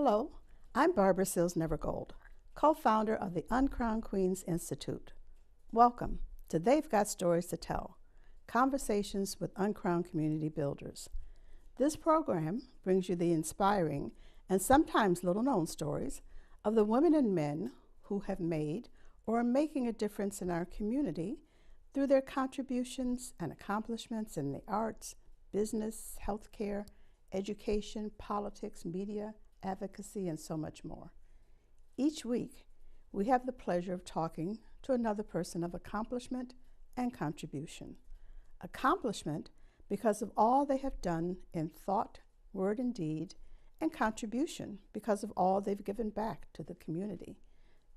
Hello, I'm Barbara Sills Nevergold, co-founder of the Uncrowned Queens Institute. Welcome to They've Got Stories to Tell, Conversations with Uncrowned Community Builders. This program brings you the inspiring and sometimes little-known stories of the women and men who have made or are making a difference in our community through their contributions and accomplishments in the arts, business, healthcare, education, politics, media, advocacy, and so much more. Each week, we have the pleasure of talking to another person of accomplishment and contribution. Accomplishment because of all they have done in thought, word, and deed, and contribution because of all they've given back to the community.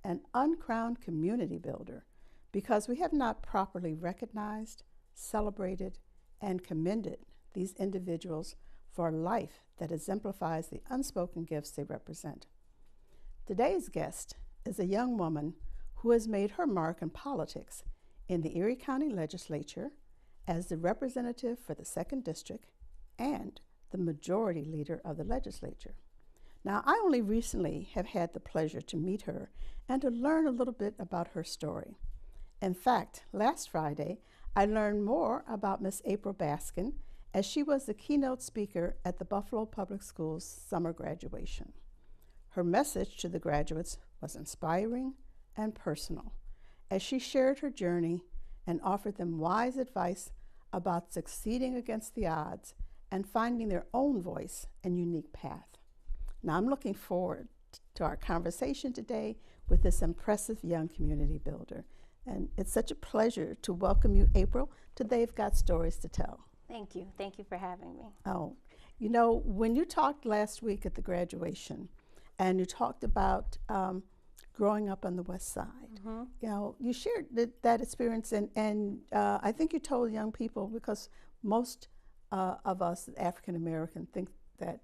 An uncrowned community builder because we have not properly recognized, celebrated, and commended these individuals for a life that exemplifies the unspoken gifts they represent. Today's guest is a young woman who has made her mark in politics in the Erie County Legislature as the representative for the 2nd District and the majority leader of the legislature. Now, I only recently have had the pleasure to meet her and to learn a little bit about her story. In fact, last Friday, I learned more about Miss April Baskin as she was the keynote speaker at the Buffalo Public Schools summer graduation. Her message to the graduates was inspiring and personal as she shared her journey and offered them wise advice about succeeding against the odds and finding their own voice and unique path. Now, I'm looking forward to our conversation today with this impressive young community builder. And it's such a pleasure to welcome you, April, to They've Got Stories to Tell. Thank you. Thank you for having me. Oh, you know, when you talked last week at the graduation and you talked about growing up on the West Side, you know, you shared that experience and I think you told young people, because most of us African American think that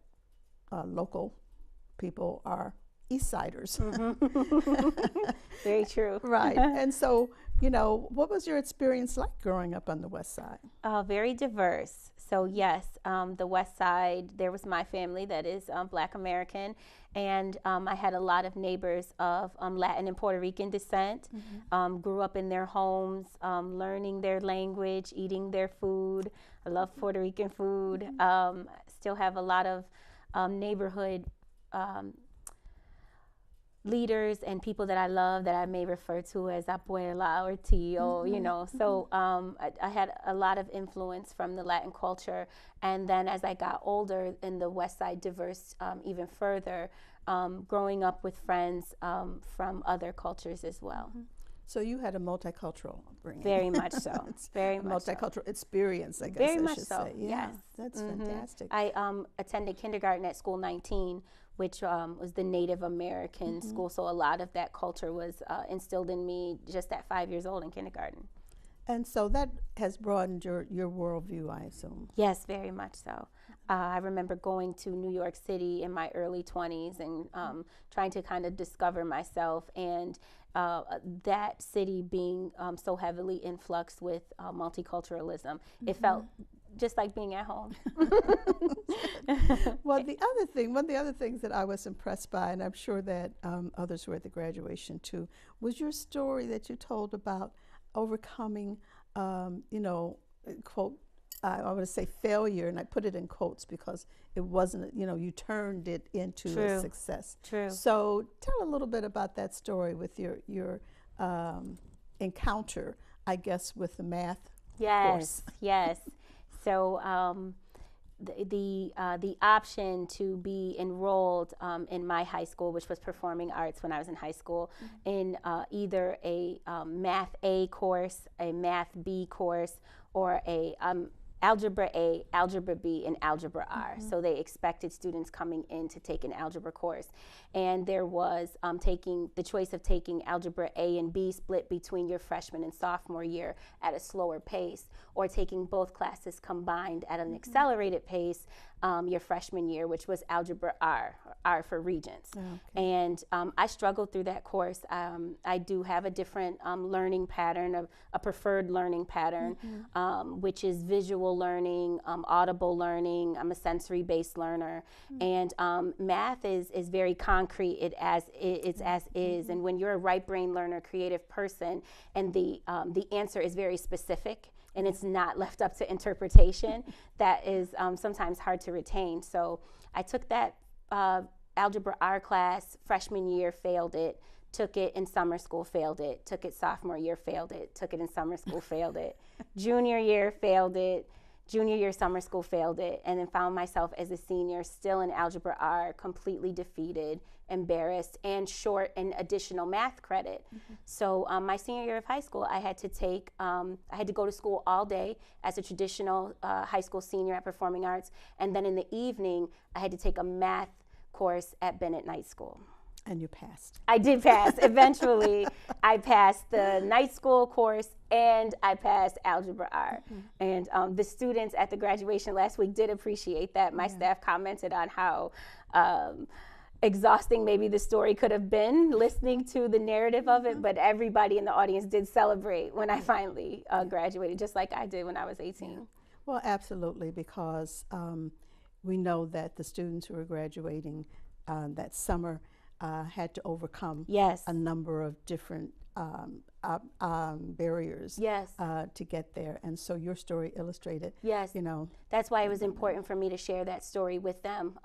local people are East Siders. Very true. Right. And so, you know, what was your experience like growing up on the West Side? Very diverse. So yes, the West Side, there was my family that is Black American, and I had a lot of neighbors of Latin and Puerto Rican descent, grew up in their homes, learning their language, eating their food. I love Puerto Rican food. Still have a lot of neighborhood leaders and people that I love that I may refer to as abuela or tío, you know. So I had a lot of influence from the Latin culture. And then as I got older in the West Side diverse even further, growing up with friends from other cultures as well. So you had a multicultural upbringing. Very much so. Very much multicultural experience, I guess Very I much should so. say. Yeah, Yes. that's fantastic. I attended kindergarten at School 19, which was the Native American school. So a lot of that culture was instilled in me just at 5 years old in kindergarten. And so that has broadened your worldview, I assume. Yes, very much so. I remember going to New York City in my early 20s and trying to kind of discover myself, and that city being so heavily influxed with multiculturalism. It felt just like being at home. Well, one of the other things that I was impressed by, and I'm sure that others were at the graduation too, was your story that you told about overcoming, you know, quote, I want to say failure, and I put it in quotes because it wasn't, you know, you turned it into a success. True. So tell a little bit about that story with your encounter, I guess, with the math course. Yes. So the option to be enrolled in my high school, which was performing arts when I was in high school, in either a Math A course, a Math B course, or a Algebra A, Algebra B, and Algebra R. So they expected students coming in to take an algebra course. And there was taking the choice of taking Algebra A and B split between your freshman and sophomore year at a slower pace, or taking both classes combined at an accelerated pace your freshman year, which was Algebra R for Regents. Oh, okay. And I struggled through that course. I do have a different learning pattern, a preferred learning pattern, which is visual learning, audible learning. I'm a sensory-based learner. And math is very concrete. It's as is. And when you're a right brain learner, creative person, and the answer is very specific, and it's not left up to interpretation, that is sometimes hard to retain. So I took that Algebra R class freshman year, failed it, took it in summer school, failed it, took it sophomore year, failed it, took it in summer school, failed it, junior year, failed it, junior year summer school, failed it, and then found myself as a senior still in Algebra R, completely defeated, embarrassed, and short an additional math credit. So my senior year of high school, I had to go to school all day as a traditional high school senior at Performing Arts, and then in the evening, I had to take a math course at Bennett Night School. And you passed. I did pass. Eventually, I passed the night school course and I passed Algebra R. And the students at the graduation last week did appreciate that. My staff commented on how exhausting maybe the story could have been listening to the narrative of it, but everybody in the audience did celebrate when I finally graduated, just like I did when I was 18. Yeah. Well, absolutely, because we know that the students who are graduating that summer had to overcome a number of different barriers to get there, and so your story illustrated. That's why it was important for me to share that story with them.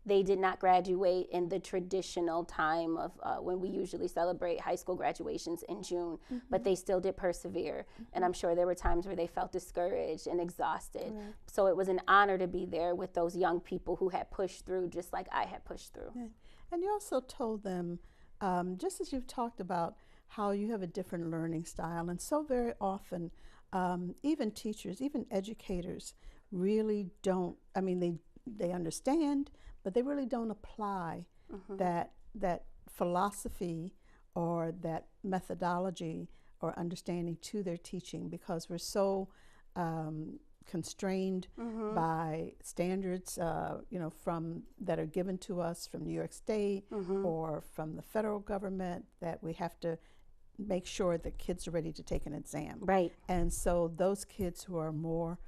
They did not graduate in the traditional time of when we usually celebrate high school graduations in June, but they still did persevere, and I'm sure there were times where they felt discouraged and exhausted. So it was an honor to be there with those young people who had pushed through just like I had pushed through. And you also told them, just as you've talked about how you have a different learning style, and so very often, even teachers, even educators really don't, I mean, they understand, but they really don't apply that philosophy or that methodology or understanding to their teaching, because we're so constrained by standards, from that are given to us from New York State or from the federal government, that we have to make sure that kids are ready to take an exam. Right. And so those kids who are more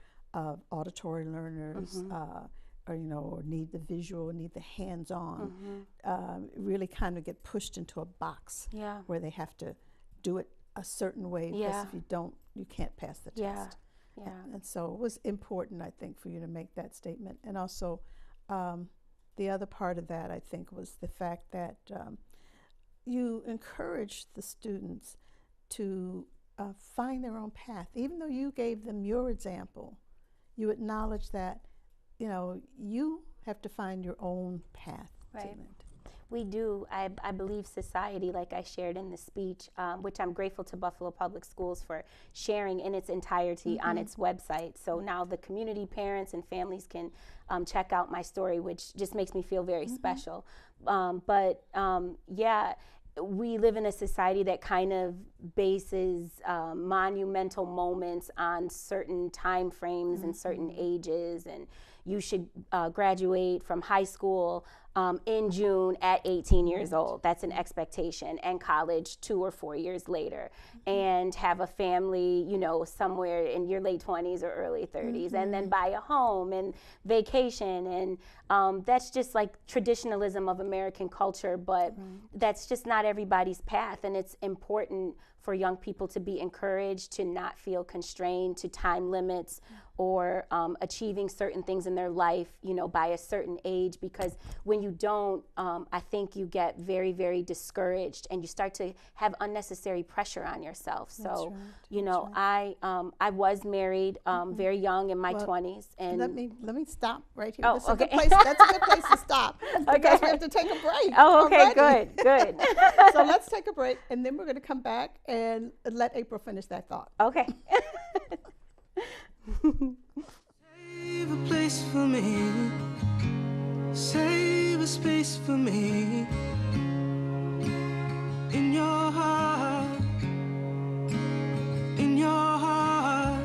auditory learners, or need the visual, need the hands-on, really kind of get pushed into a box where they have to do it a certain way, because if you don't, you can't pass the test. And so it was important, I think, for you to make that statement. And also, the other part of that, I think, was the fact that you encouraged the students to find their own path. Even though you gave them your example, you acknowledged that, you have to find your own path. Right. We do. I believe society, like I shared in the speech, which I'm grateful to Buffalo Public Schools for sharing in its entirety on its website. So now the community, parents, and families can check out my story, which just makes me feel very special. We live in a society that kind of bases monumental moments on certain time frames and certain ages, and you should graduate from high school in June at 18 years old. That's an expectation. And college 2 or 4 years later. And have a family, somewhere in your late 20s or early 30s. And then buy a home and vacation. And that's just like traditionalism of American culture, but that's just not everybody's path. And it's important for young people to be encouraged to not feel constrained to time limits or achieving certain things in their life, by a certain age, because when you don't, I think you get very, very discouraged and you start to have unnecessary pressure on yourself. So, I was married very young in my 20s. And let me stop right here. Oh, That's a good place to stop, because we have to take a break. Oh, okay, good. So let's take a break, and then we're going to come back and let April finish that thought. Okay. Save a place for me, save a space for me in your heart, in your heart.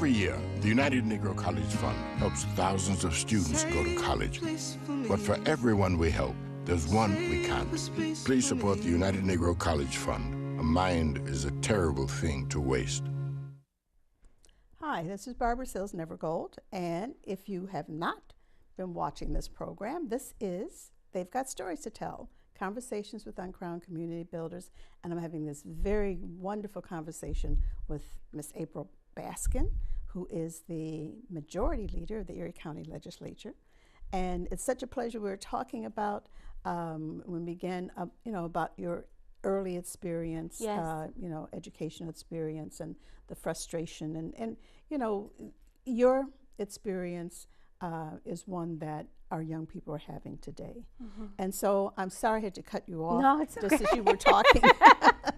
Every year, the United Negro College Fund helps thousands of students go to college. But for everyone we help, there's one we can't. Please support the United Negro College Fund. A mind is a terrible thing to waste. Hi, this is Barbara Sills Never Gold, and if you have not been watching this program, this is They've Got Stories to Tell, Conversations with Uncrowned Community Builders, and I'm having this very wonderful conversation with Miss April Baskin, who is the majority leader of the Erie County Legislature. And it's such a pleasure. We were talking about, when we began, about your early experience, Yes. Educational experience and the frustration. And your experience is one that our young people are having today. Mm-hmm. And so I'm sorry I had to cut you off. No, it's okay. Just as you were talking.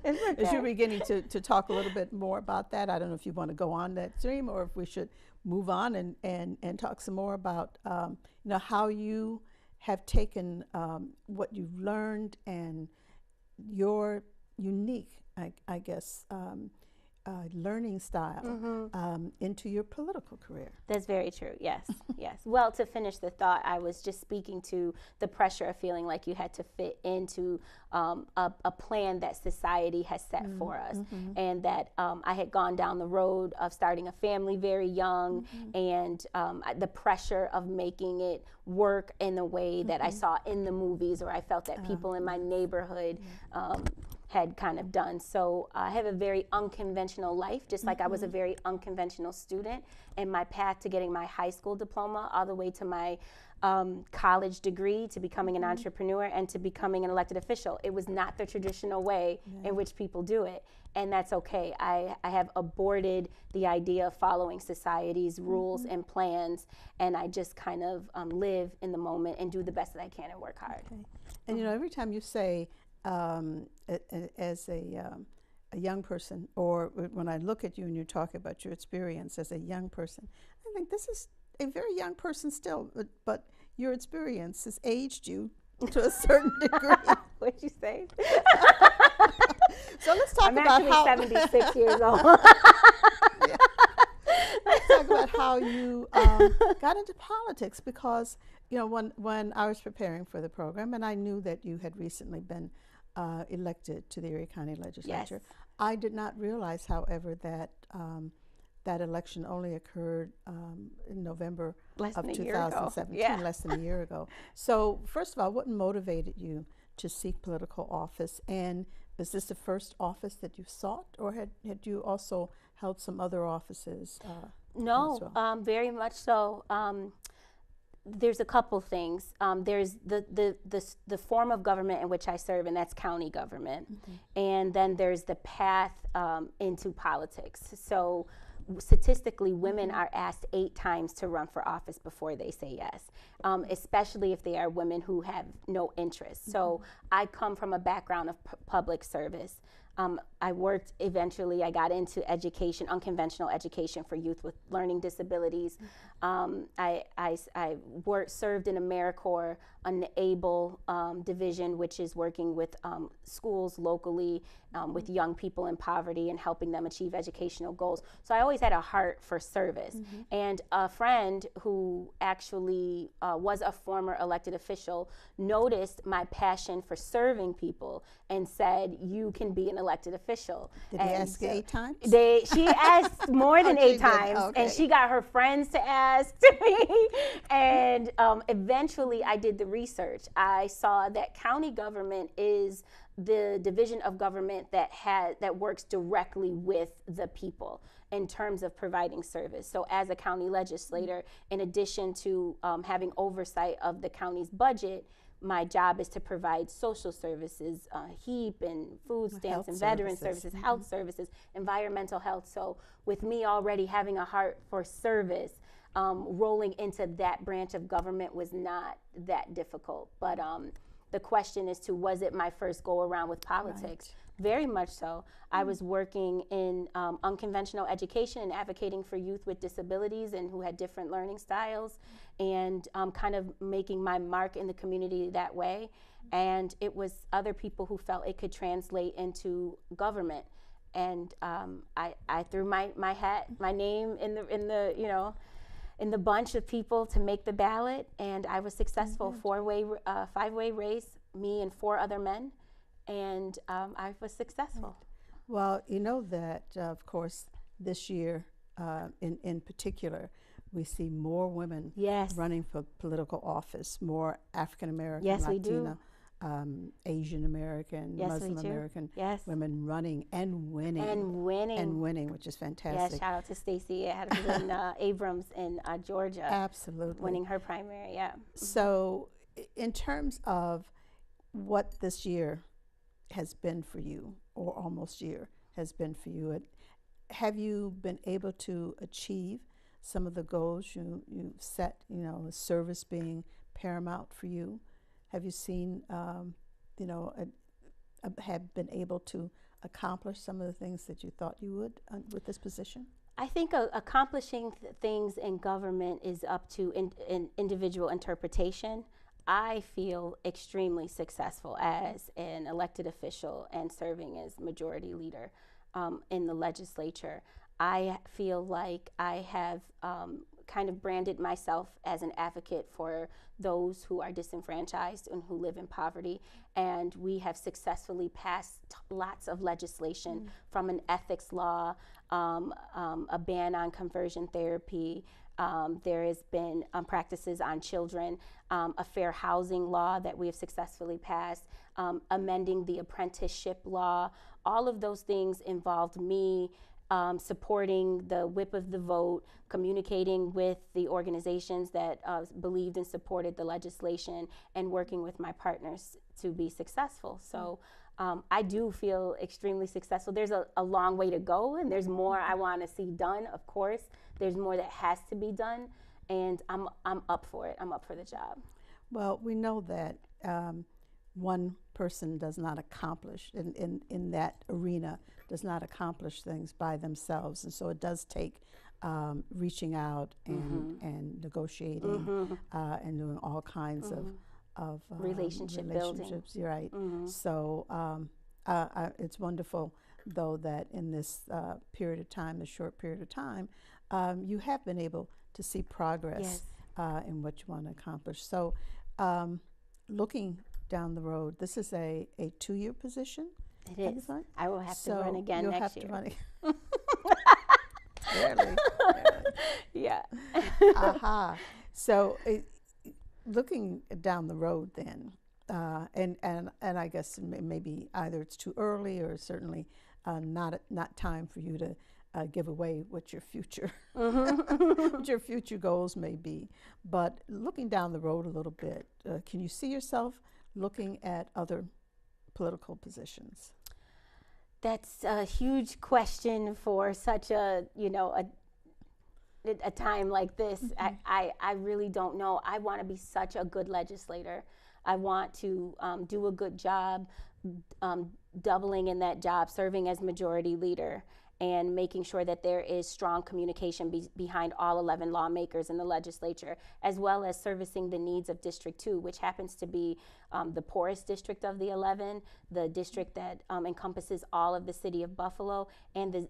It's okay. As you were beginning to talk a little bit more about that. I don't know if you want to go on that stream or if we should move on and talk some more about how you have taken what you've learned and your unique, I guess, learning style into your political career. That's very true. Yes, yes. Well, to finish the thought, I was just speaking to the pressure of feeling like you had to fit into a plan that society has set for us, and that I had gone down the road of starting a family very young, and the pressure of making it work in the way that I saw in the movies, or I felt that people in my neighborhood had kind of done. So I have a very unconventional life, just like I was a very unconventional student, and my path to getting my high school diploma all the way to my college degree, to becoming an entrepreneur and to becoming an elected official. It was not the traditional way in which people do it, and that's okay. I have aborted the idea of following society's rules and plans, and I just kind of live in the moment and do the best that I can and work hard. Okay. And every time you say, as a young person, or when I look at you and you talk about your experience as a young person, I think this is a very young person still, but your experience has aged you to a certain degree. What'd you say? So let's talk I'm about how... actually 76 years old. Yeah. Let's talk about how you got into politics, because when I was preparing for the program, and I knew that you had recently been elected to the Erie County Legislature. Yes. I did not realize, however, that that election only occurred in November of 2017, less than a year ago. So first of all, what motivated you to seek political office? And is this the first office that you sought, or had you also held some other offices? No, very much so. There's a couple things. There's the form of government in which I serve, and that's county government. And then there's the path into politics. So statistically, women are asked 8 times to run for office before they say yes, especially if they are women who have no interest. So I come from a background of public service. I worked, eventually I got into education, unconventional education for youth with learning disabilities. I served in AmeriCorps, an ABLE division, which is working with schools locally with young people in poverty and helping them achieve educational goals. So I always had a heart for service. And a friend who actually was a former elected official noticed my passion for serving people and said, "You can be an elected official." Did they ask you 8 times? She asked more than 8 times, and she got her friends to ask me. And eventually I did the research. I saw that county government is the division of government that works directly with the people in terms of providing service. So as a county legislator, in addition to having oversight of the county's budget, my job is to provide social services, HEAP and food stamps and veteran services, health services, environmental health. So with me already having a heart for service, rolling into that branch of government was not that difficult. But the question is was it my first go around with politics? Right. Very much so. I was working in unconventional education and advocating for youth with disabilities and who had different learning styles, and kind of making my mark in the community that way. And it was other people who felt it could translate into government. and I threw my hat, my name in the you know, in the bunch of people to make the ballot, and I was successful. Five-way race, me and 4 other men, and I was successful. Well, you know that, of course, this year in particular, we see more women running for political office, more African American, Yes, we Latina, Asian American, Yes, Muslim we do. American Yes. women running and winning. And winning. Which is Yeah, fantastic. shout out to Stacey Abrams in Georgia. Absolutely. Winning her primary, yeah. So, in terms of what this year has been for you, or almost year has been for you, have you been able to achieve some of the goals you set, you know, service being paramount for you? Have you seen, you know, have been able to accomplish some of the things that you thought you would with this position? I think accomplishing things in government is up to individual interpretation. I feel extremely successful as an elected official and serving as majority leader in the legislature. I feel like I have kind of branded myself as an advocate for those who are disenfranchised and who live in poverty, and we have successfully passed lots of legislation from an ethics law, a ban on conversion therapy. There has been practices on children, a fair housing law that we have successfully passed, amending the apprenticeship law. All of those things involved me supporting the whip of the vote, communicating with the organizations that believed and supported the legislation, and working with my partners to be successful. So I do feel extremely successful. There's a long way to go, and there's more I want to see done, of course. There's more that has to be done, and I'm up for it. I'm up for the job. Well, we know that one person does not accomplish in that arena, does not accomplish things by themselves, and so it does take reaching out and negotiating and doing all kinds of relationship building. You're right. So it's wonderful, though, that in this period of time, this short period of time, you have been able to see progress in what you want to accomplish. So looking down the road, this is a 2-year position? It is. I will have to run again you'll next have year. To run again. Barely. Yeah. Aha. So looking down the road then, and I guess maybe either it's too early or certainly not time for you to give away what your future what your future goals may be. But looking down the road a little bit, can you see yourself looking at other political positions? That's a huge question for such a time like this. I really don't know. I want to be such a good legislator. I want to do a good job doubling in that job, serving as majority leader, and making sure that there is strong communication behind all 11 lawmakers in the legislature, as well as servicing the needs of District 2, which happens to be the poorest district of the 11, the district that encompasses all of the city of Buffalo, and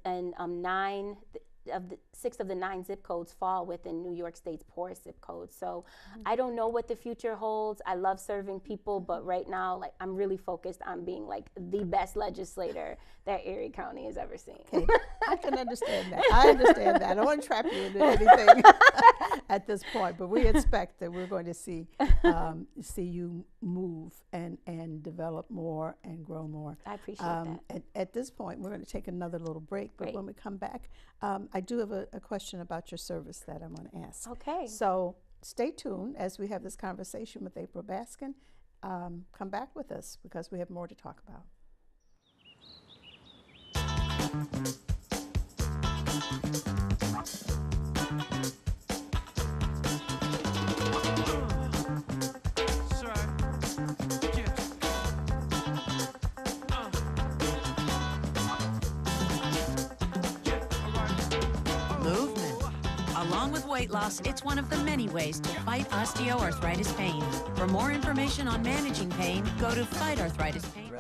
6 of the 9 zip codes fall within New York State's poorest zip codes. So I don't know what the future holds. I love serving people, but right now, I'm really focused on being the best legislator that Erie County has ever seen. Okay. I can understand that. I understand that. I don't want to trap you into anything at this point, but we expect that we're going to see you move and develop more and grow more. I appreciate that. At this point, we're going to take another little break, but when we come back, I do have a question about your service that I want to ask. Okay. So stay tuned as we have this conversation with April Baskin. Come back with us because we have more to talk about. Along with weight loss, it's one of the many ways to fight osteoarthritis pain. For more information on managing pain, go to fightarthritispain.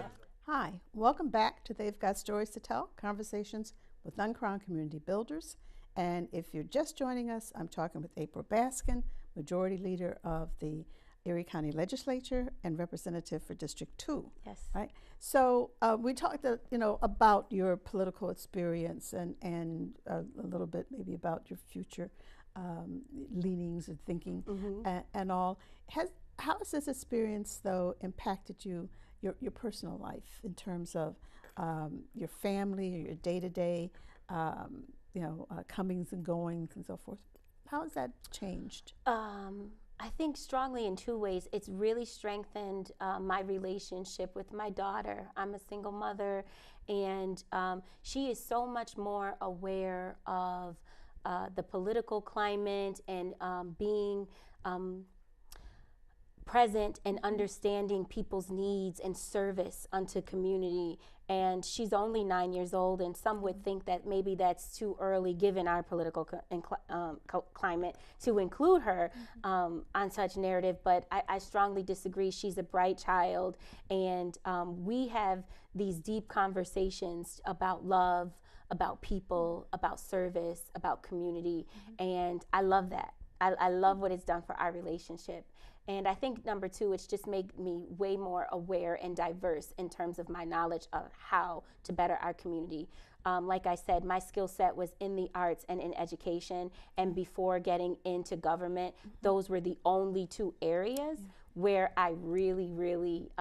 Hi, welcome back to They've Got Stories to Tell, Conversations with Uncrowned Community Builders. And if you're just joining us, I'm talking with April Baskin, Majority Leader of the Erie County Legislature and Representative for District 2. Yes. Right? So we talked about your political experience and a little bit maybe about your future leanings and thinking and all. How has this experience, though, impacted you, your personal life in terms of your family, your day-to-day, comings and goings and so forth? How has that changed? I think strongly in two ways. It's really strengthened my relationship with my daughter. I'm a single mother, and she is so much more aware of the political climate and being present and understanding people's needs and service unto community. And she's only 9 years old, and some would think that maybe that's too early given our political climate to include her on such narrative, but I strongly disagree. She's a bright child, and we have these deep conversations about love, about people, about service, about community, and I love that. I love what it's done for our relationship. And I think number two, it's just made me way more aware and diverse in terms of my knowledge of how to better our community. Like I said, my skill set was in the arts and in education, and before getting into government, those were the only two areas where I really, really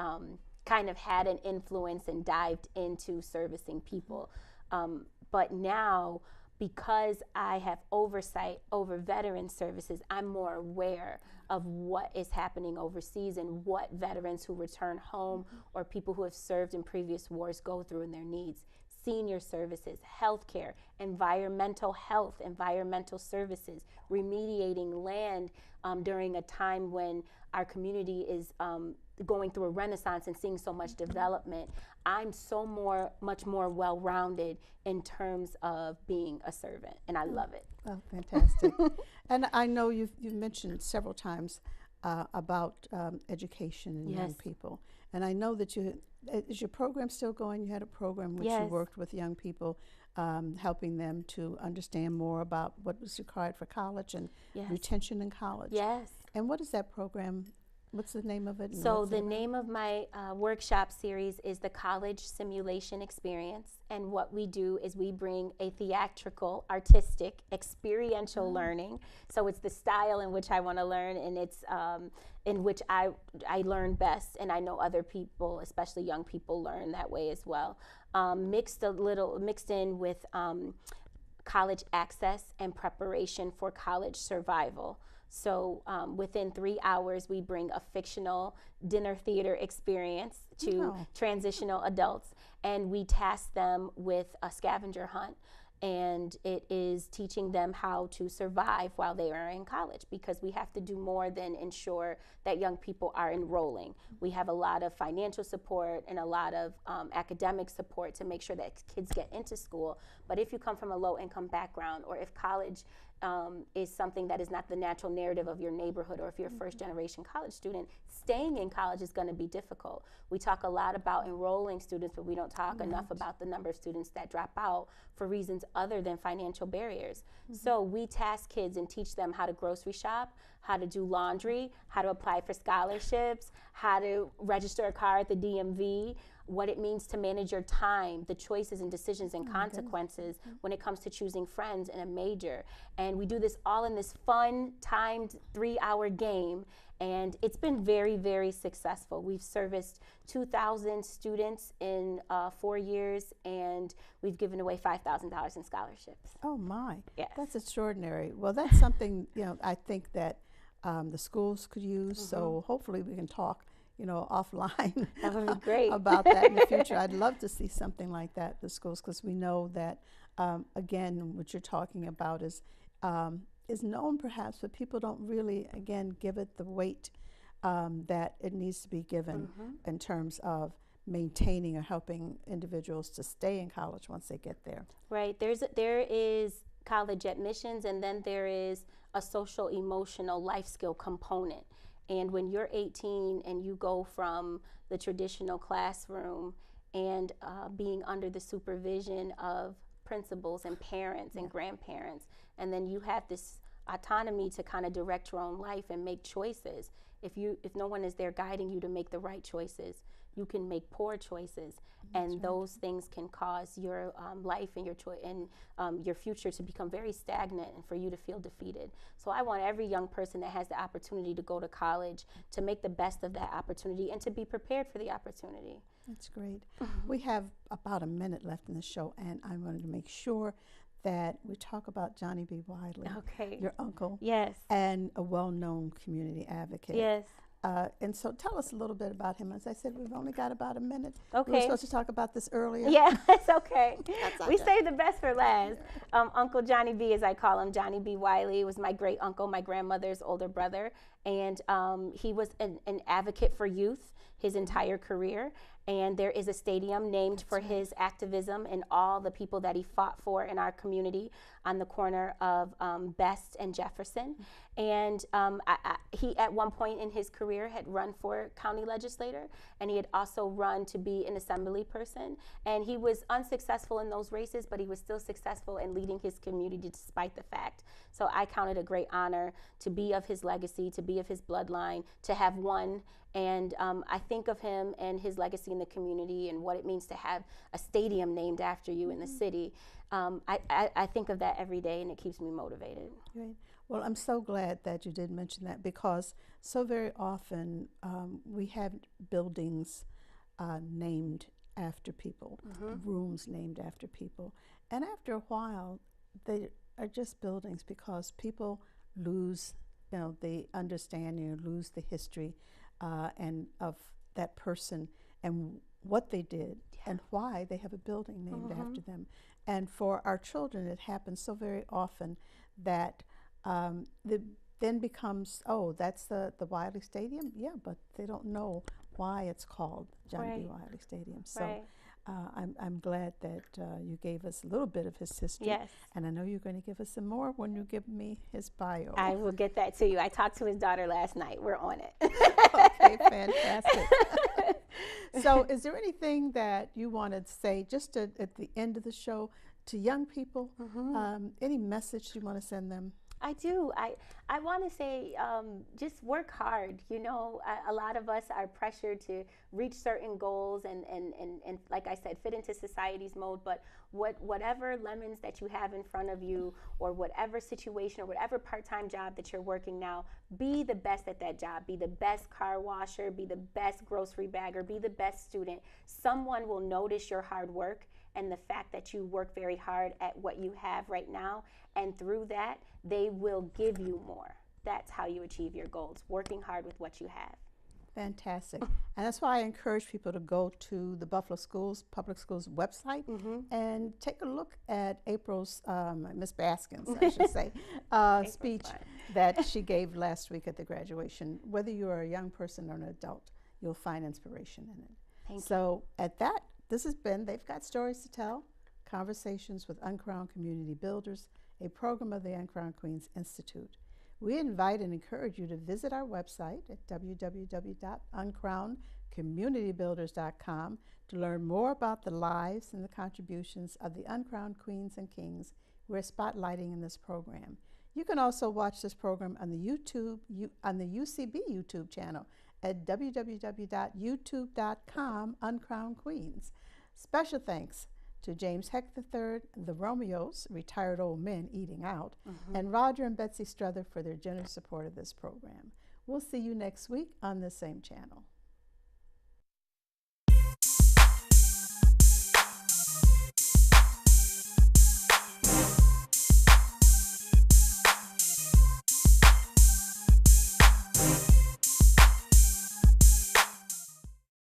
kind of had an influence and dived into servicing people. But now, because I have oversight over veteran services, I'm more aware of what is happening overseas and what veterans who return home or people who have served in previous wars go through in their needs. Senior services, healthcare, environmental health, environmental services, remediating land during a time when our community is going through a renaissance and seeing so much development. I'm much more well-rounded in terms of being a servant, and I love it. Oh, fantastic. And I know you've mentioned several times about education and young people. And I know that is your program still going? You had a program which you worked with young people, helping them to understand more about what was required for college and retention in college. Yes. And what is that program? What's the name of it? So the name of my workshop series is the College Simulation Experience. And what we do is we bring a theatrical, artistic, experiential learning. So it's the style in which I want to learn, and it's in which I learn best. And I know other people, especially young people, learn that way as well. Mixed in with college access and preparation for college survival. So within 3 hours, we bring a fictional dinner theater experience to transitional adults, and we task them with a scavenger hunt. And it is teaching them how to survive while they are in college, because we have to do more than ensure that young people are enrolling. We have a lot of financial support and a lot of academic support to make sure that kids get into school. But if you come from a low-income background, or if college is something that is not the natural narrative of your neighborhood, or if you're a first-generation college student, staying in college is going to be difficult. We talk a lot about enrolling students, but we don't talk enough about the number of students that drop out for reasons other than financial barriers. So we task kids and teach them how to grocery shop, how to do laundry, how to apply for scholarships, how to register a car at the DMV, what it means to manage your time, the choices and decisions and consequences when it comes to choosing friends in a major. And we do this all in this fun, timed 3-hour game. And it's been very, very successful. We've serviced 2,000 students in 4 years, and we've given away $5,000 in scholarships. Oh my, Yes. That's extraordinary. Well, that's something I think that the schools could use. So hopefully we can talk offline That would be great. about that in the future. I'd love to see something like that at the schools, because we know that, again, what you're talking about is known perhaps, but people don't really, again, give it the weight that it needs to be given in terms of maintaining or helping individuals to stay in college once they get there. Right. There is college admissions, and then there is a social emotional life skill component. And when you're 18 and you go from the traditional classroom and being under the supervision of principals and parents and grandparents. And then you have this autonomy to kind of direct your own life and make choices. If no one is there guiding you to make the right choices, you can make poor choices, and those things can cause your life and your future to become very stagnant and for you to feel defeated. So I want every young person that has the opportunity to go to college to make the best of that opportunity and to be prepared for the opportunity. That's great. We have about a minute left in the show, and I wanted to make sure that we talk about Johnny B. Wiley, your uncle, Yes. and a well-known community advocate. Yes. And so tell us a little bit about him. As I said, we've only got about a minute. Okay. We were supposed to talk about this earlier. Yeah, it's okay. That's We okay. saved the best for last. Uncle Johnny B, as I call him, Johnny B. Wiley, was my great uncle, my grandmother's older brother. And he was an advocate for youth his entire career. And there is a stadium named for his activism and all the people that he fought for in our community on the corner of Best and Jefferson. And he, at one point in his career, had run for county legislator, and he had also run to be an assembly person. And he was unsuccessful in those races, but he was still successful in leading his community despite the fact. So I count it a great honor to be of his legacy, to be of his bloodline, to have won. And I think of him and his legacy in the community and what it means to have a stadium named after you in the city. I think of that every day, and it keeps me motivated. Great. Well, I'm so glad that you did mention that, because so very often we have buildings named after people, rooms named after people. And after a while, they are just buildings because people lose, the understanding, lose the history and of that person and what they did and why they have a building named after them. And for our children, it happens so very often that then becomes, oh, that's the Wiley Stadium? Yeah, but they don't know why it's called Johnny B. Wiley Stadium. So I'm glad that you gave us a little bit of his history. Yes. And I know you're going to give us some more when you give me his bio. I will get that to you. I talked to his daughter last night. We're on it. Okay, fantastic. So is there anything that you want to say just at the end of the show to young people? Any message you want to send them? I do. I want to say just work hard. A lot of us are pressured to reach certain goals and like I said, fit into society's mode. But whatever lemons that you have in front of you, or whatever situation or whatever part-time job that you're working now, be the best at that job. Be the best car washer, be the best grocery bagger, be the best student. Someone will notice your hard work and the fact that you work very hard at what you have right now, and through that, they will give you more. That's how you achieve your goals, working hard with what you have. Fantastic. And that's why I encourage people to go to the Buffalo Public Schools website and take a look at April's, Miss Baskin's, I should say, speech that she gave last week at the graduation. Whether you are a young person or an adult, you'll find inspiration in it. Thank you. So at that, this has been They've Got Stories to Tell, Conversations with Uncrowned Community Builders, a program of the Uncrowned Queens Institute. We invite and encourage you to visit our website at www.uncrownedcommunitybuilders.com to learn more about the lives and the contributions of the uncrowned queens and kings we're spotlighting in this program. You can also watch this program on the UCB YouTube channel at www.youtube.com/uncrownedqueens. Special thanks to James Heck III, the Romeos, retired old men eating out, and Roger and Betsy Struther for their generous support of this program. We'll see you next week on the same channel.